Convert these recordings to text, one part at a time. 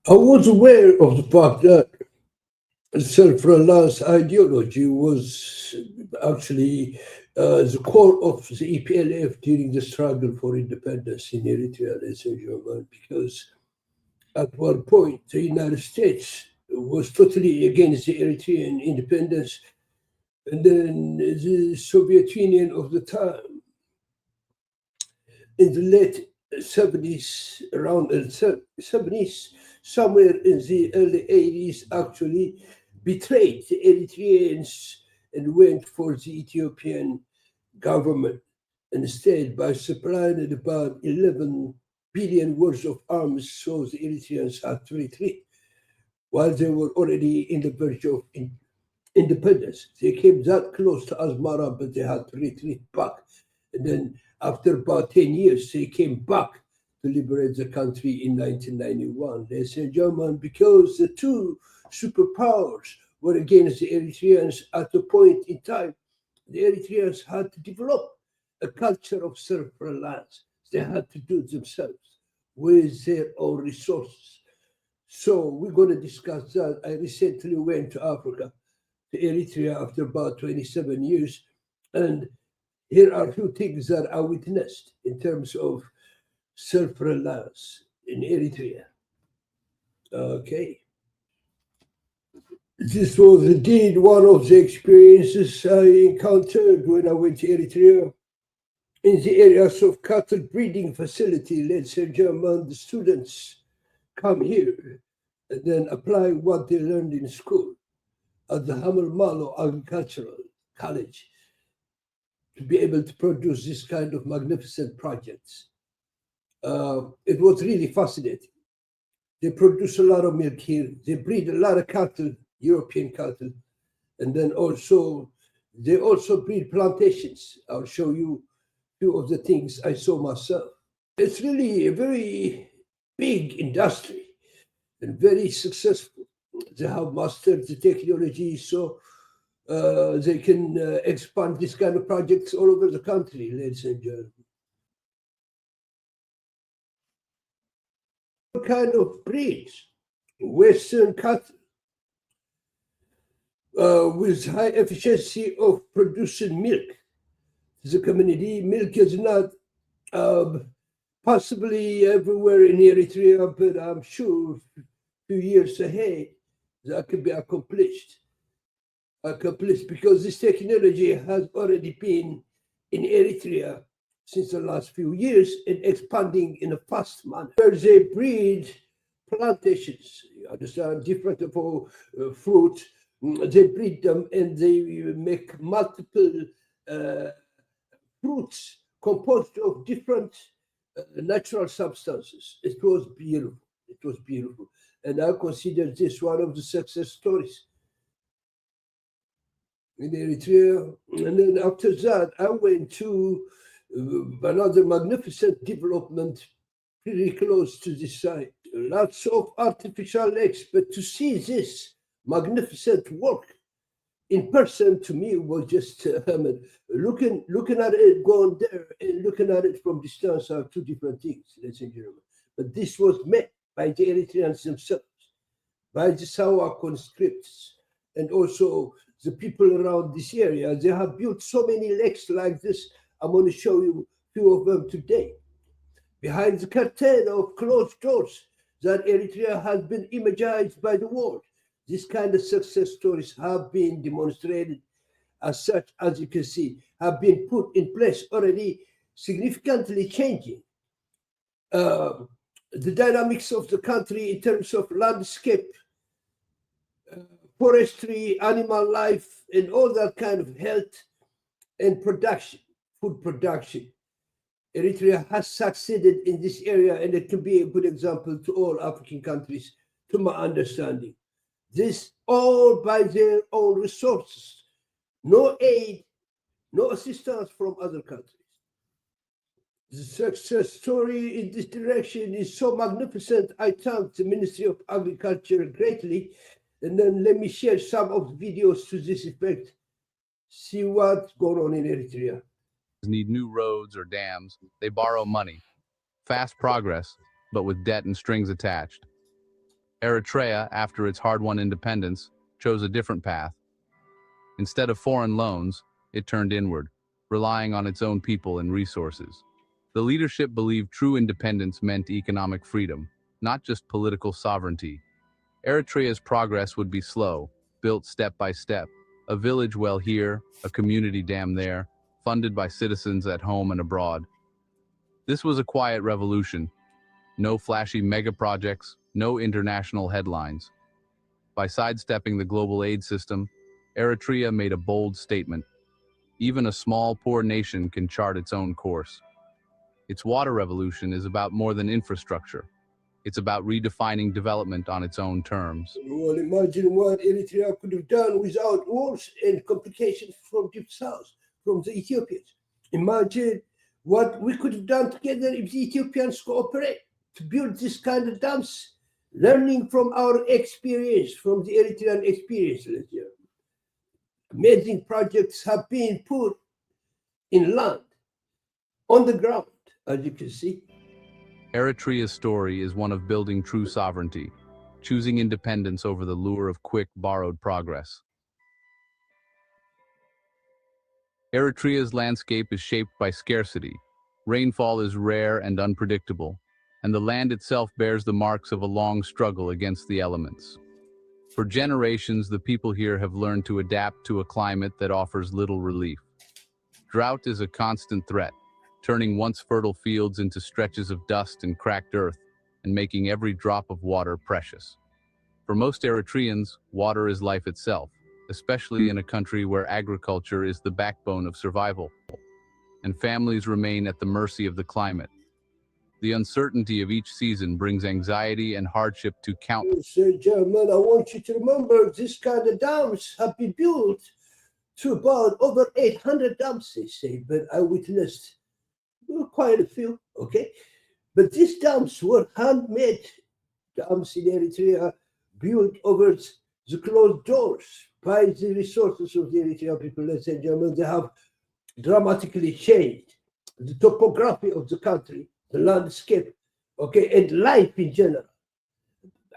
I was aware of the fact that self-reliance ideology was actually the core of the EPLF during the struggle for independence in Eritrea, ladies and gentlemen, because at one point the United States was totally against the Eritrean independence, and then the Soviet Union of the time, in the late 70s, around the 70s, somewhere in the early 80s, actually betrayed the Eritreans and went for the Ethiopian government instead by supplying about 11 billion worth of arms, so the Eritreans had to retreat while they were already in the verge of independence. They came that close to Asmara, but they had to retreat back. And then after about 10 years, they came back to liberate the country in 1991. Ladies and gentlemen, because the two superpowers were against the Eritreans at a point in time, the Eritreans had to develop a culture of self-reliance. They had to do it themselves with their own resources. So we're going to discuss that. I recently went to Africa, to Eritrea, after about 27 years, and here are a few things that I witnessed in terms of self-reliance in Eritrea. Okay. This was indeed one of the experiences I encountered when I went to Eritrea. In the areas of cattle breeding facility, ladies and gentlemen, the students come here and then apply what they learned in school at the Hamel Malo Agricultural College to be able to produce this kind of magnificent projects. It was really fascinating. They produce a lot of milk here. They breed a lot of cattle, European cattle, and then they also breed plantations. I'll show you a few of the things I saw myself. It's really a very big industry and very successful. They have mastered the technology, so they can expand this kind of projects all over the country, ladies and gentlemen. What kind of breeds? Western cattle with high efficiency of producing milk. The community milk is not possibly everywhere in Eritrea, but I'm sure a few years ahead that could be accomplished because this technology has already been in Eritrea since the last few years and expanding in a fast manner. Where they breed plantations, you understand, different of fruit, they breed them and they make multiple fruits composed of different natural substances. It was beautiful. It was beautiful. And I consider this one of the success stories in Eritrea. And then after that, I went to another magnificent development pretty close to this site. Lots of artificial lakes, but to see this magnificent work in person, to me, was just looking at it, going there, and looking at it from distance are two different things, ladies and gentlemen. But this was met by the Eritreans themselves, by the Sawa conscripts, and also the people around this area. They have built so many lakes like this. I'm going to show you a few of them today. Behind the curtain of closed doors that Eritrea has been imagized by the world, this kind of success stories have been demonstrated as such, as you can see, have been put in place already, significantly changing the dynamics of the country in terms of landscape, forestry, animal life, and all that kind of health and production, food production. Eritrea has succeeded in this area, and it can be a good example to all African countries, to my understanding. This all by their own resources, no aid, no assistance from other countries. The success story in this direction is so magnificent. I thank the Ministry of Agriculture greatly. And then let me share some of the videos to this effect. See what's going on in Eritrea. Need new roads or dams, they borrow money. Fast progress, but with debt and strings attached. Eritrea, after its hard-won independence, chose a different path. Instead of foreign loans, it turned inward, relying on its own people and resources. The leadership believed true independence meant economic freedom, not just political sovereignty. Eritrea's progress would be slow, built step by step. A village well here, a community dam there, funded by citizens at home and abroad. This was a quiet revolution. No flashy mega projects, no international headlines. By sidestepping the global aid system, Eritrea made a bold statement. Even a small, poor nation can chart its own course. Its water revolution is about more than infrastructure. It's about redefining development on its own terms. Well, imagine what Eritrea could have done without wars and complications from deep south, from the Ethiopians. Imagine what we could have done together if the Ethiopians cooperate to build this kind of dams, learning from our experience, from the Eritrean experience. Amazing projects have been put in land, on the ground, as you can see. Eritrea's story is one of building true sovereignty, choosing independence over the lure of quick, borrowed progress. Eritrea's landscape is shaped by scarcity. Rainfall is rare and unpredictable, and the land itself bears the marks of a long struggle against the elements. For generations, the people here have learned to adapt to a climate that offers little relief. Drought is a constant threat, turning once fertile fields into stretches of dust and cracked earth, and making every drop of water precious. For most Eritreans, water is life itself, especially in a country where agriculture is the backbone of survival, and families remain at the mercy of the climate. The uncertainty of each season brings anxiety and hardship to countless. Sir German, I want you to remember this kind of dams have been built to about over 800 dams, they say, but I witnessed quite a few, okay? But these dams were handmade dams in Eritrea, built over the closed doors by the resources of the Eritrean people, ladies and gentlemen. They have dramatically changed the topography of the country, the landscape, okay, and life in general,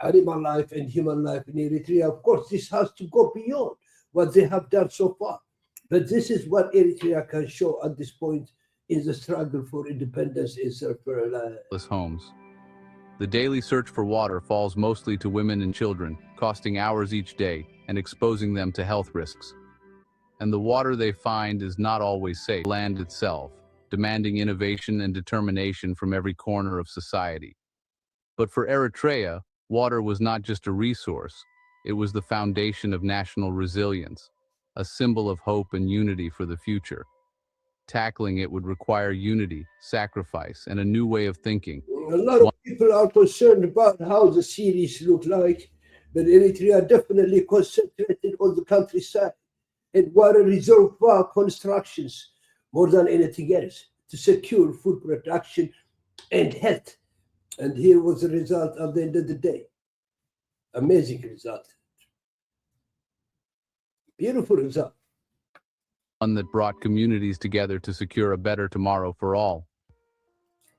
animal life and human life in Eritrea. Of course, this has to go beyond what they have done so far. But this is what Eritrea can show at this point in the struggle for independence and self-reliance. Homes. The daily search for water falls mostly to women and children, costing hours each day and exposing them to health risks. And the water they find is not always safe. Land itself, demanding innovation and determination from every corner of society. But for Eritrea, water was not just a resource, it was the foundation of national resilience, a symbol of hope and unity for the future. Tackling it would require unity, sacrifice, and a new way of thinking. A lot of people are concerned about how the cities look like, but Eritrea definitely concentrated on the countryside and water reservoir constructions more than anything else to secure food production and health. And here was the result at the end of the day. Amazing result. Beautiful result. One that brought communities together to secure a better tomorrow for all.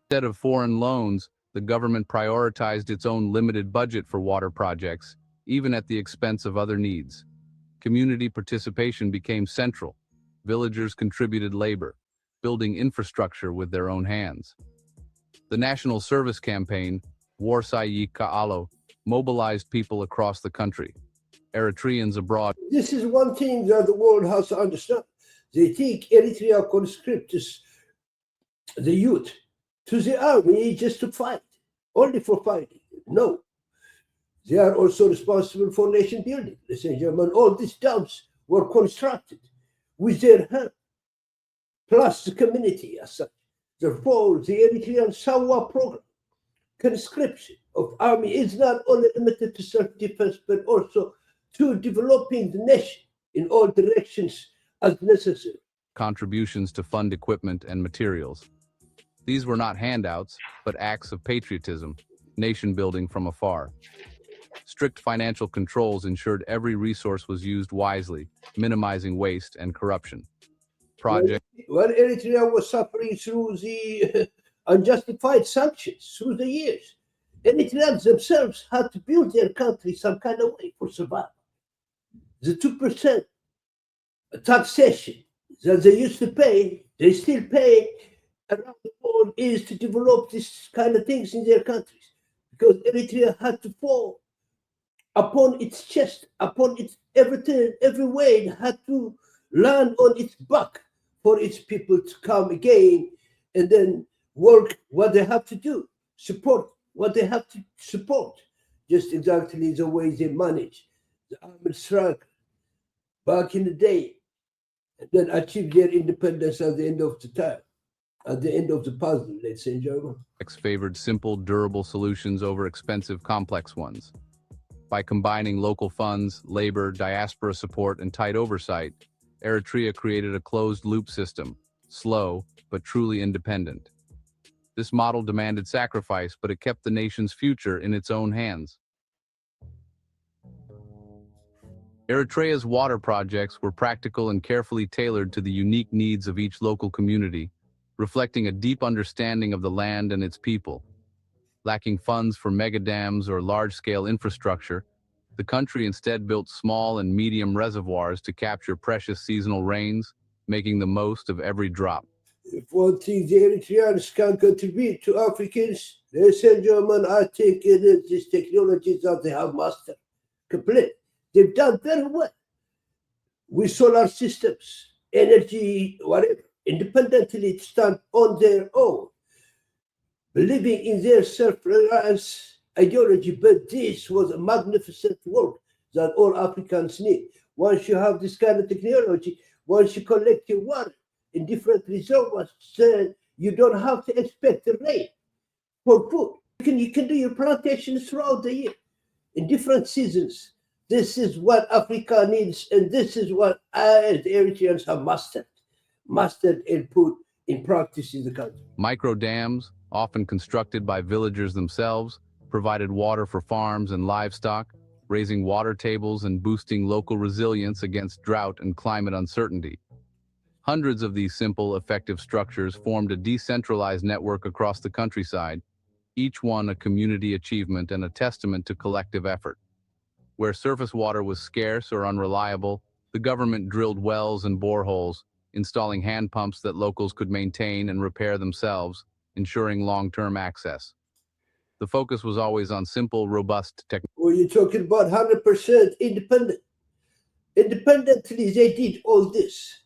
Instead of foreign loans, the government prioritized its own limited budget for water projects, even at the expense of other needs. Community participation became central. Villagers contributed labor, building infrastructure with their own hands. The National Service Campaign, Warsayi Ka'alo, mobilized people across the country. Eritreans abroad. This is one thing that the world has to understand. They think Eritrea conscripts the youth to the army just to fight, only for fighting. No. They are also responsible for nation building. Ladies and gentlemen, all these dams were constructed with their help, plus the community as such. Therefore, the Eritrean Sawa program, conscription of army, is not only limited to self-defense, but also to developing the nation in all directions as necessary. Contributions to fund equipment and materials. These were not handouts, but acts of patriotism, nation building from afar. Strict financial controls ensured every resource was used wisely, minimizing waste and corruption. When Eritrea was suffering through the unjustified sanctions through the years, Eritreans themselves had to build their country some kind of way for survival. The 2% taxation that they used to pay, they still pay around the world, is to develop this kind of things in their countries. Because Eritrea had to fall upon its chest, upon its everything, every way, it had to land on its back for its people to come again and then work what they have to do, support what they have to support, just exactly the way they manage the armed struggle back in the day, and then achieve their independence at the end of the time, at the end of the puzzle, let's say in German. Favored simple, durable solutions over expensive, complex ones. By combining local funds, labor, diaspora support, and tight oversight, Eritrea created a closed-loop system, slow but truly independent. This model demanded sacrifice, but it kept the nation's future in its own hands. Eritrea's water projects were practical and carefully tailored to the unique needs of each local community, reflecting a deep understanding of the land and its people. Lacking funds for megadams or large-scale infrastructure, the country instead built small and medium reservoirs to capture precious seasonal rains, making the most of every drop. If one thing the Eritreans can contribute to Africans, they say German, I think it is this technology that they have mastered complete. They've done very well with solar systems, energy, whatever, independently stand on their own, believing in their self-reliance ideology. But this was a magnificent work that all Africans need. Once you have this kind of technology, once you collect your water in different reservoirs, then you don't have to expect the rain for food. You can do your plantations throughout the year in different seasons. This is what Africa needs, and this is what the Eritreans have mastered and put in practice in the country. Micro dams, often constructed by villagers themselves, provided water for farms and livestock, raising water tables and boosting local resilience against drought and climate uncertainty. Hundreds of these simple, effective structures formed a decentralized network across the countryside, each one a community achievement and a testament to collective effort. Where surface water was scarce or unreliable, the government drilled wells and boreholes, installing hand pumps that locals could maintain and repair themselves, ensuring long-term access. The focus was always on simple, robust technology. Well, you're talking about 100% independent. Independently, they did all this.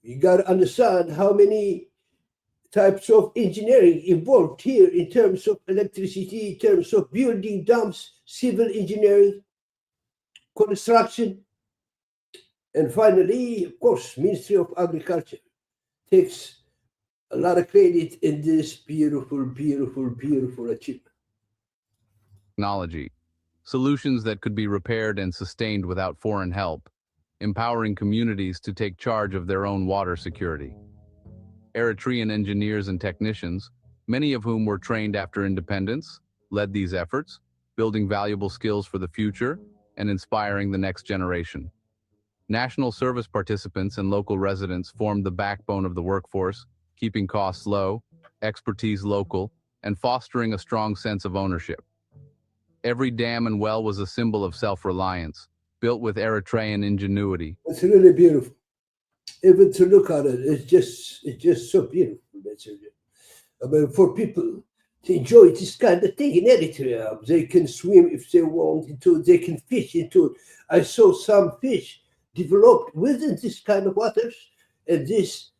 You got to understand how many types of engineering involved here in terms of electricity, in terms of building dams, civil engineering, construction, and finally, of course, Ministry of Agriculture takes a lot of credit in this beautiful, beautiful, beautiful achievement. Solutions that could be repaired and sustained without foreign help, empowering communities to take charge of their own water security. Eritrean engineers and technicians, many of whom were trained after independence, led these efforts, building valuable skills for the future and inspiring the next generation. National service participants and local residents formed the backbone of the workforce, keeping costs low, expertise local, and fostering a strong sense of ownership. Every dam and well was a symbol of self-reliance, built with Eritrean ingenuity. It's really beautiful. Even to look at it, it's just so beautiful. I mean, for people to enjoy this kind of thing in Eritrea, they can swim if they want into, they can fish into it. I saw some fish developed within this kind of waters, and this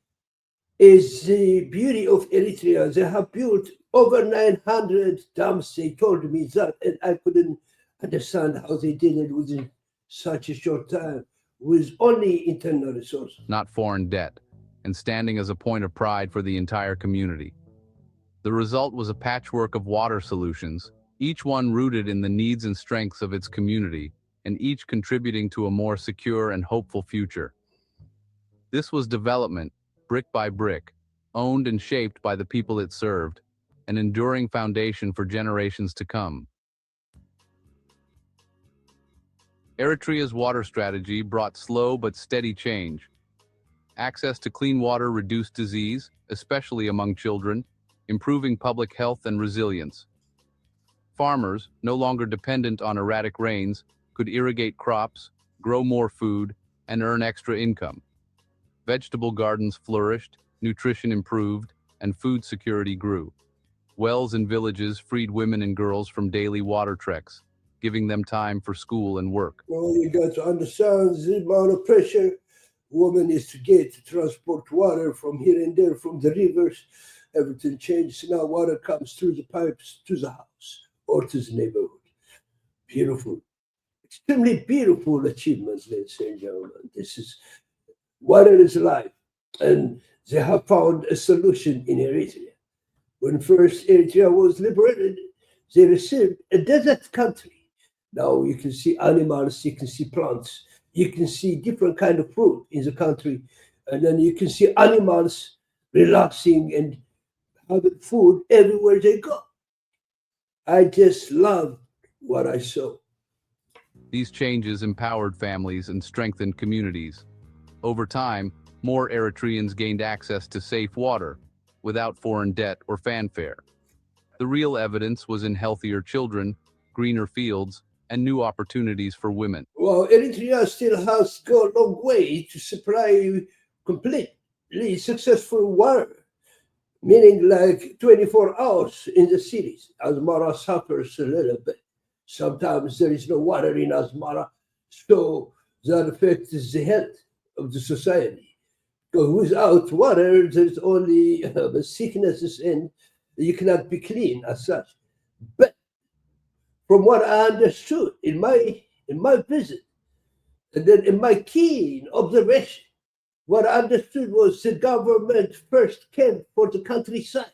is the beauty of Eritrea. They have built over 900 dams. They told me that, and I couldn't understand how they did it within such a short time with only internal resources. Not foreign debt, and standing as a point of pride for the entire community. The result was a patchwork of water solutions, each one rooted in the needs and strengths of its community, and each contributing to a more secure and hopeful future. This was development, brick by brick, owned and shaped by the people it served, an enduring foundation for generations to come. Eritrea's water strategy brought slow but steady change. Access to clean water reduced disease, especially among children, improving public health and resilience. Farmers, no longer dependent on erratic rains, could irrigate crops, grow more food, and earn extra income. Vegetable gardens flourished, nutrition improved, and food security grew. Wells in villages freed women and girls from daily water treks, giving them time for school and work. Well, you got to understand the amount of pressure women is to get to transport water from here and there, from the rivers. Everything changed. Now water comes through the pipes to the house or to the neighborhood. Beautiful, extremely beautiful achievements, ladies and gentlemen. This is water is life. And they have found a solution in Eritrea. When first Eritrea was liberated, they received a desert country. Now you can see animals, you can see plants, you can see different kind of fruit in the country, and then you can see animals relaxing and having food everywhere they go. I just love what I saw. These changes empowered families and strengthened communities. Over time, more Eritreans gained access to safe water, without foreign debt or fanfare. The real evidence was in healthier children, greener fields, and new opportunities for women. Well, Eritrea still has gone a long way to supply completely successful water, meaning like 24 hours in the cities. Asmara suffers a little bit. Sometimes there is no water in Asmara, so that affects the health of the society. Because without water, there's only sicknesses and you cannot be clean as such. But from what I understood in my visit, and then in my keen observation, what I understood was the government first came for the countryside.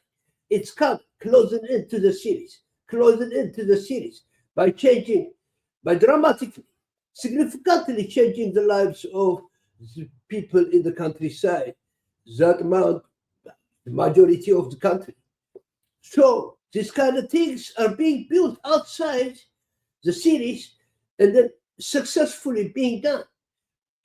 It's come closing into the cities, by dramatically, significantly changing the lives of the people in the countryside, that amount, the majority of the country. So these kind of things are being built outside the cities and then successfully being done.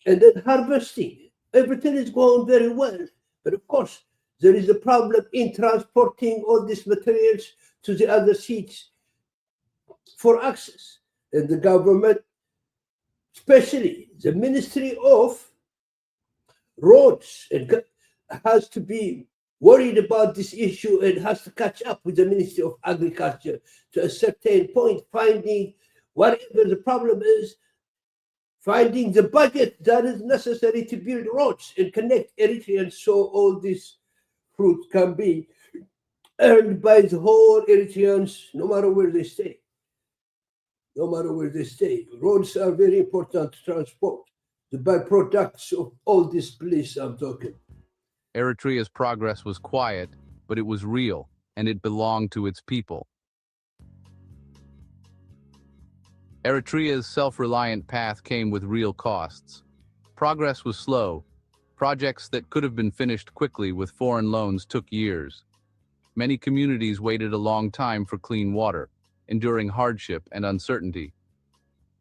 And then harvesting. Everything is going very well. But of course, there is a problem in transporting all these materials to the other seats for access. And the government, especially the Ministry of Roads, has to be worried about this issue and has to catch up with the Ministry of Agriculture to a certain point, finding whatever the problem is, finding the budget that is necessary to build roads and connect Eritreans so all this fruit can be earned by the whole Eritreans, no matter where they stay. No matter where they stay. Roads are very important to transport. The byproducts of all this place I'm talking. Eritrea's progress was quiet, but it was real, and it belonged to its people. Eritrea's self-reliant path came with real costs. Progress was slow. Projects that could have been finished quickly with foreign loans took years. Many communities waited a long time for clean water, enduring hardship and uncertainty.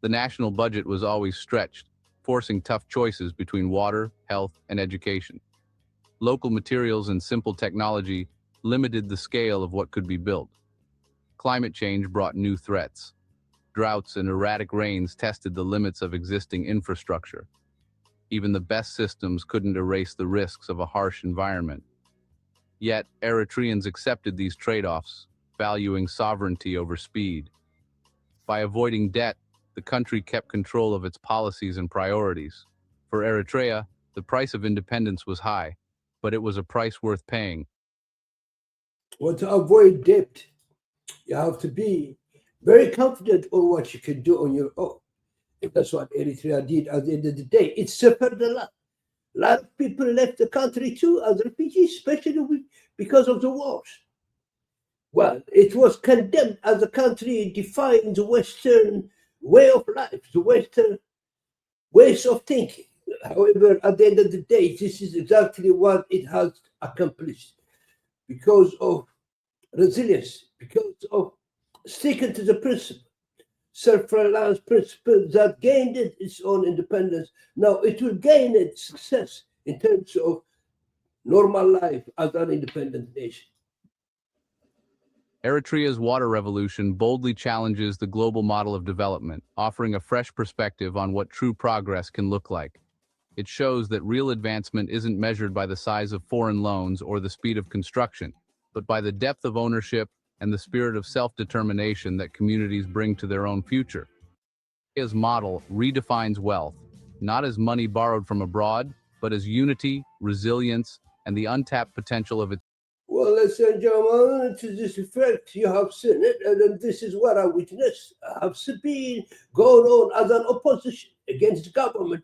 The national budget was always stretched, forcing tough choices between water, health, and education. Local materials and simple technology limited the scale of what could be built. Climate change brought new threats. Droughts and erratic rains tested the limits of existing infrastructure. Even the best systems couldn't erase the risks of a harsh environment. Yet, Eritreans accepted these trade-offs, valuing sovereignty over speed. By avoiding debt, the country kept control of its policies and priorities. For Eritrea, the price of independence was high, but it was a price worth paying. Well, to avoid debt, you have to be very confident on what you can do on your own. And that's what Eritrea did at the end of the day. It suffered a lot. A lot of people left the country too as refugees, especially because of the wars. Well, it was condemned as a country defying the Western way of life, the Western ways of thinking. However, at the end of the day, this is exactly what it has accomplished because of resilience, because of sticking to the principle, self-reliance principle that gained it its own independence. Now it will gain its success in terms of normal life as an independent nation. Eritrea's water revolution boldly challenges the global model of development, offering a fresh perspective on what true progress can look like. It shows that real advancement isn't measured by the size of foreign loans or the speed of construction, but by the depth of ownership and the spirit of self-determination that communities bring to their own future. Eritrea's model redefines wealth, not as money borrowed from abroad, but as unity, resilience, and the untapped potential of its. Well, ladies and gentlemen, to this effect, you have seen it, and then this is what I witnessed. I have been going on as an opposition against the government,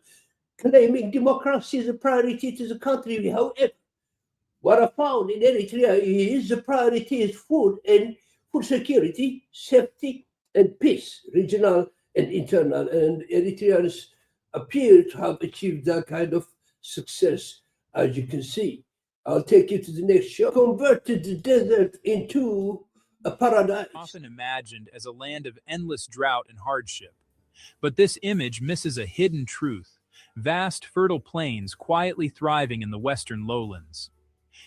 claiming democracy is a priority to the country. However, what I found in Eritrea is the priority is food and food security, safety, and peace, regional and internal. And Eritreans appear to have achieved that kind of success, as you can see. I'll take you to the next show. Converted the desert into a paradise. Often imagined as a land of endless drought and hardship. But this image misses a hidden truth: vast, fertile plains quietly thriving in the western lowlands.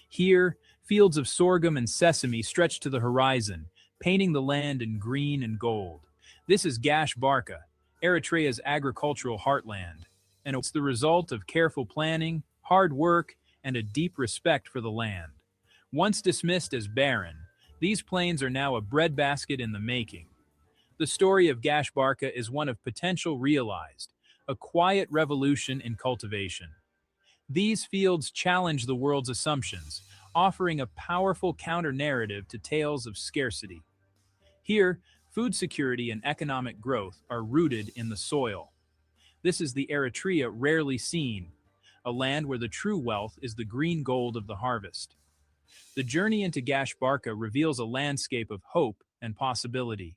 Here, fields of sorghum and sesame stretch to the horizon, painting the land in green and gold. This is Gash Barka, Eritrea's agricultural heartland, and it's the result of careful planning, hard work, and a deep respect for the land. Once dismissed as barren, these plains are now a breadbasket in the making. The story of Gash Barka is one of potential realized, a quiet revolution in cultivation. These fields challenge the world's assumptions, offering a powerful counter-narrative to tales of scarcity. Here, food security and economic growth are rooted in the soil. This is the Eritrea rarely seen, a land where the true wealth is the green gold of the harvest. The journey into Gash Barka reveals a landscape of hope and possibility.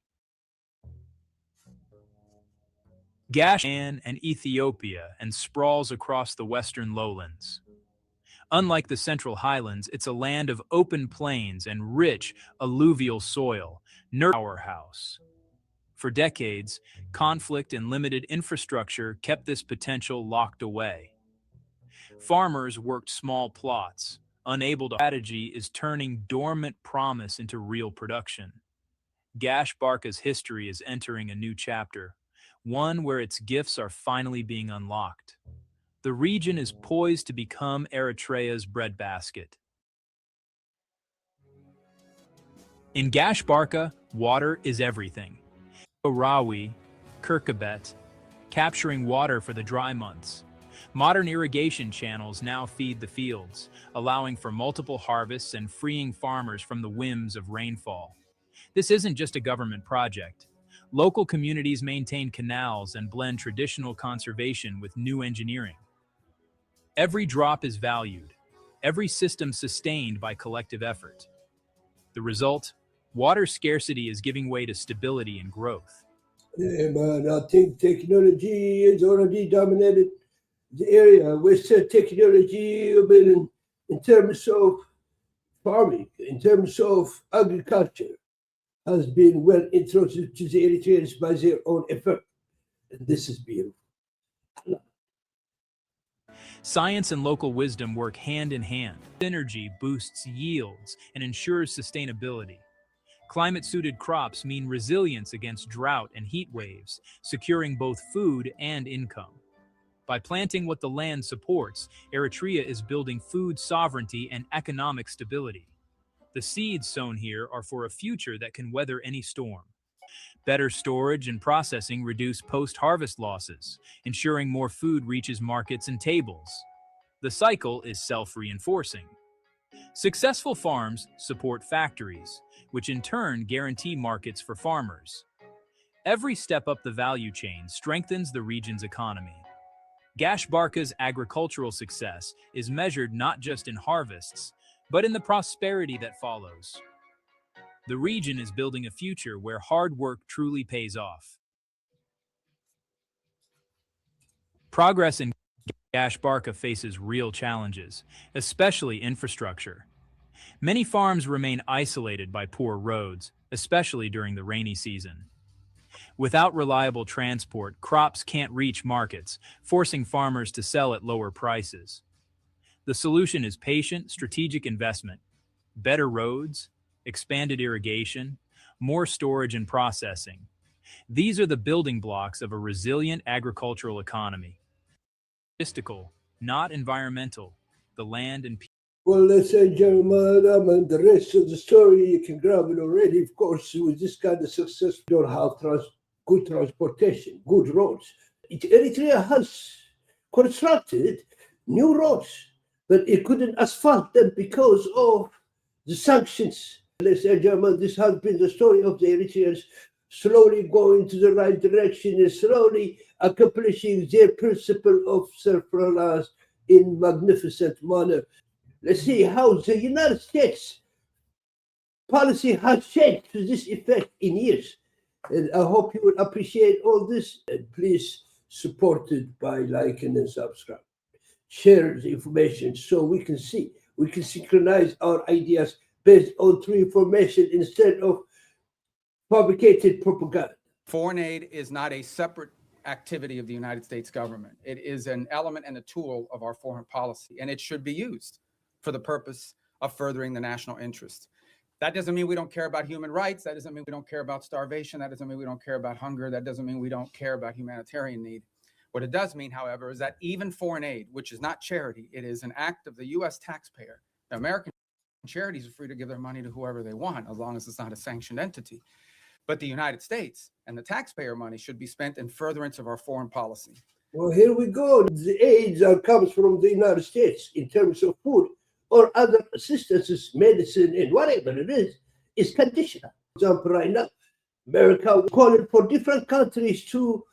Gash and Ethiopia and sprawls across the western lowlands. Unlike the central highlands, it's a land of open plains and rich alluvial soil, powerhouse. For decades, conflict and limited infrastructure kept this potential locked away. Farmers worked small plots, unable to. Strategy is turning dormant promise into real production. Gash Barka's history is entering a new chapter, one where its gifts are finally being unlocked. The region is poised to become Eritrea's breadbasket. In Gash Barka, water is everything. Rawi, Kirkabet, capturing water for the dry months. Modern irrigation channels now feed the fields, allowing for multiple harvests and freeing farmers from the whims of rainfall. This isn't just a government project. Local communities maintain canals and blend traditional conservation with new engineering. Every drop is valued, every system sustained by collective effort. The result? Water scarcity is giving way to stability and growth. Yeah, man, I think technology has already dominated the area. Western technology, I mean, in terms of farming, in terms of agriculture, has been well introduced to the Eritreans by their own effort. And this is beautiful. Science and local wisdom work hand in hand. Synergy boosts yields and ensures sustainability. Climate-suited crops mean resilience against drought and heat waves, securing both food and income. By planting what the land supports, Eritrea is building food sovereignty and economic stability. The seeds sown here are for a future that can weather any storm. Better storage and processing reduce post-harvest losses, ensuring more food reaches markets and tables. The cycle is self-reinforcing. Successful farms support factories, which in turn guarantee markets for farmers. Every step up the value chain strengthens the region's economy. Gash Barka's agricultural success is measured not just in harvests, but in the prosperity that follows. The region is building a future where hard work truly pays off. Progress in Gash Barka faces real challenges, especially infrastructure. Many farms remain isolated by poor roads, especially during the rainy season. Without reliable transport, crops can't reach markets, forcing farmers to sell at lower prices. The solution is patient, strategic investment, better roads, expanded irrigation, more storage and processing. These are the building blocks of a resilient agricultural economy. Logistical, not environmental. The land and people. Well, let's say Jeremiah and the rest of the story, you can grab it already. Of course, with this kind of success, we don't have good transportation, good roads. Eritrea has constructed new roads, but it couldn't asphalt them because of the sanctions. Let's say German, this has been the story of the Eritreans slowly going to the right direction and slowly accomplishing their principle of self-reliance in magnificent manner. Let's see how the United States policy has changed to this effect in years. And I hope you will appreciate all this. And please support it by liking and subscribe. Share the information so we can see, we can synchronize our ideas based on true information instead of fabricated propaganda. Foreign aid is not a separate activity of the United States government. It is an element and a tool of our foreign policy, and it should be used for the purpose of furthering the national interest. That doesn't mean we don't care about human rights. That doesn't mean we don't care about starvation. That doesn't mean we don't care about hunger. That doesn't mean we don't care about humanitarian need. What it does mean, however, is that even foreign aid, which is not charity, it is an act of the U.S. taxpayer. The American charities are free to give their money to whoever they want, as long as it's not a sanctioned entity. But the United States and the taxpayer money should be spent in furtherance of our foreign policy. Well, here we go. The aid that comes from the United States in terms of food or other assistances, medicine, and whatever it is conditional. For example, right now, America calling for different countries to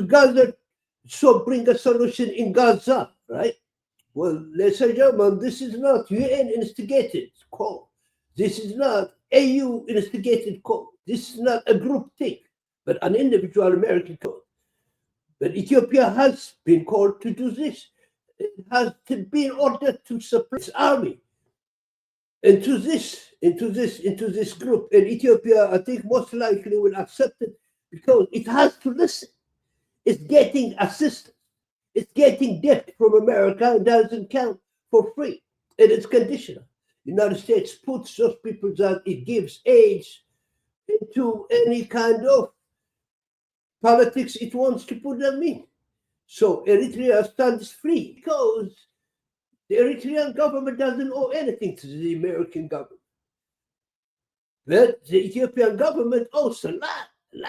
gather, so bring a solution in Gaza, right? Well, ladies and gentlemen, this is not UN instigated call. This is not AU instigated call. This is not a group thing, but an individual American call. But Ethiopia has been called to do this. It has been ordered to supply its army into this group. And Ethiopia, I think, most likely will accept it because it has to listen. It's getting assistance. It's getting debt from America. It doesn't count for free. And it's conditional. The United States puts those people that it gives aid into any kind of politics it wants to put them in. So Eritrea stands free because the Eritrean government doesn't owe anything to the American government. But the Ethiopian government owes a lot. The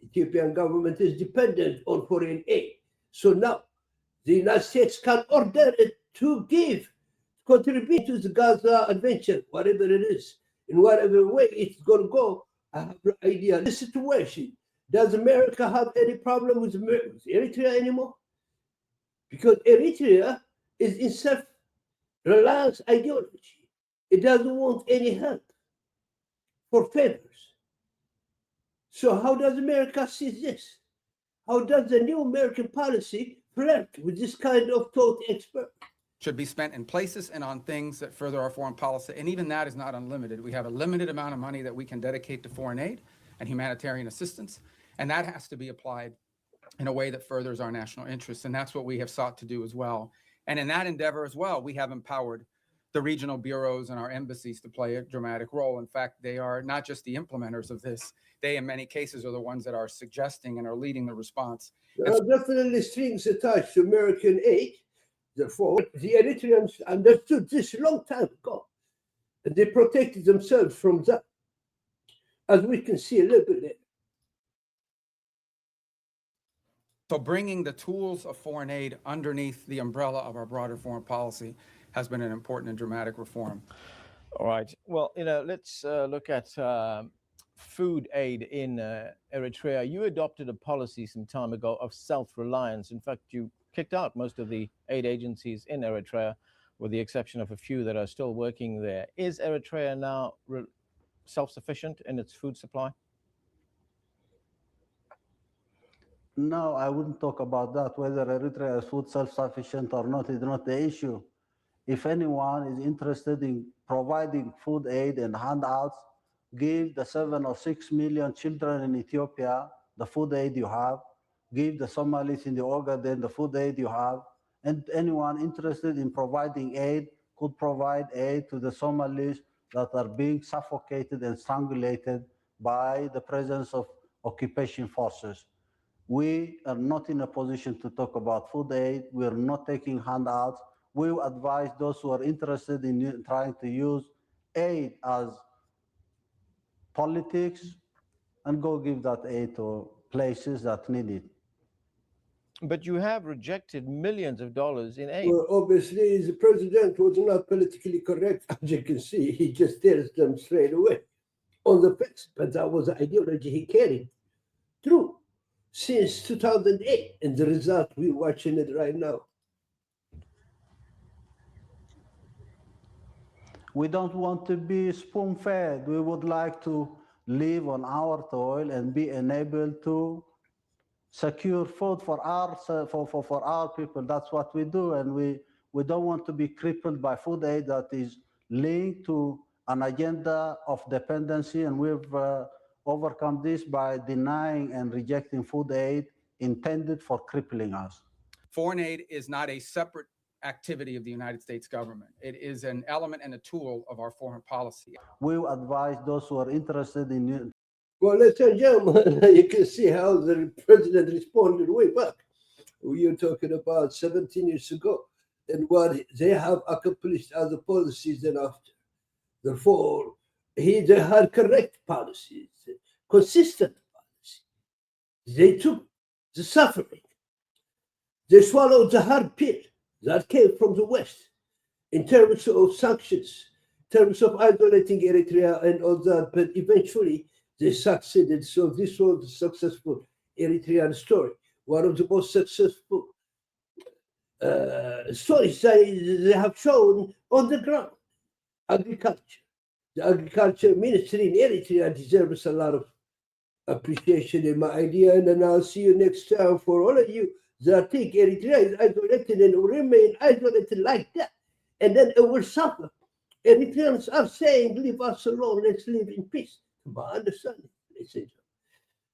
Ethiopian government is dependent on foreign aid. So now the United States can order it to contribute to the Gaza adventure, whatever it is, in whatever way it's going to go. I have no idea. The situation. Does America have any problem with Eritrea anymore? Because Eritrea is in self-reliance ideology. It doesn't want any help for favors. So how does America see this? How does the new American policy flirt with this kind of thought experiment? Should be spent in places and on things that further our foreign policy. And even that is not unlimited. We have a limited amount of money that we can dedicate to foreign aid and humanitarian assistance. And that has to be applied in a way that furthers our national interests. And that's what we have sought to do as well. And in that endeavor as well, we have empowered the regional bureaus and our embassies to play a dramatic role. In fact, they are not just the implementers of this. They, in many cases, are the ones that are suggesting and are leading the response. There are definitely strings attached to American aid. Therefore, the Eritreans understood this a long time ago. And they protected themselves from that, as we can see a little bit later. So bringing the tools of foreign aid underneath the umbrella of our broader foreign policy has been an important and dramatic reform. All right. Well, let's look at food aid in Eritrea. You adopted a policy some time ago of self-reliance. In fact, you kicked out most of the aid agencies in Eritrea, with the exception of a few that are still working there. Is Eritrea now self-sufficient in its food supply? No, I wouldn't talk about that. Whether Eritrea is food self-sufficient or not is not the issue. If anyone is interested in providing food aid and handouts, give the 7 or 6 million children in Ethiopia the food aid you have, give the Somalis in the Ogaden the food aid you have, and anyone interested in providing aid could provide aid to the Somalis, that are being suffocated and strangulated by the presence of occupation forces. We are not in a position to talk about food aid. We are not taking handouts. We advise those who are interested in trying to use aid as politics and go give that aid to places that need it. But you have rejected millions of dollars in aid. Well, obviously, the president was not politically correct, as you can see. He just tells them straight away on the facts. But that was the ideology he carried through since 2008. And the result, we're watching it right now. We don't want to be spoon-fed. We would like to live on our toil and be enabled to secure food for our people. That's what we do, and we don't want to be crippled by food aid that is linked to an agenda of dependency, and we've overcome this by denying and rejecting food aid intended for crippling us. Foreign aid is not a separate activity of the United States government. It is an element and a tool of our foreign policy. We advise those who are interested in. Well, ladies and gentlemen, you can see how the president responded way back. You're talking about 17 years ago, and what they have accomplished as the policies thereafter. Therefore, they had correct policies, consistent policies. They took the suffering. They swallowed the hard pill that came from the West in terms of sanctions, in terms of isolating Eritrea and all that, but eventually they succeeded. So this was a successful Eritrean story, one of the most successful stories they have shown on the ground. Agriculture. The agriculture ministry in Eritrea deserves a lot of appreciation in my idea, and then I'll see you next time. For all of you that think Eritrea is isolated and will remain isolated like that, and then it will suffer. Eritreans are saying, leave us alone, let's live in peace. My understanding,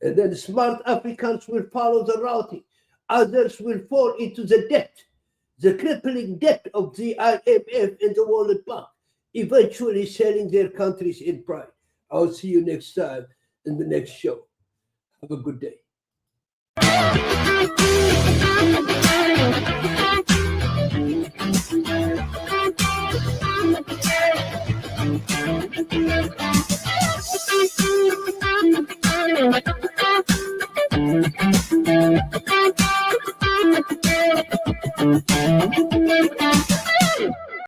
and then smart Africans will follow the routing. Others will fall into the debt, the crippling debt of the IMF and the World Bank, eventually selling their countries in pride. I'll see you next time in the next show. Have a good day.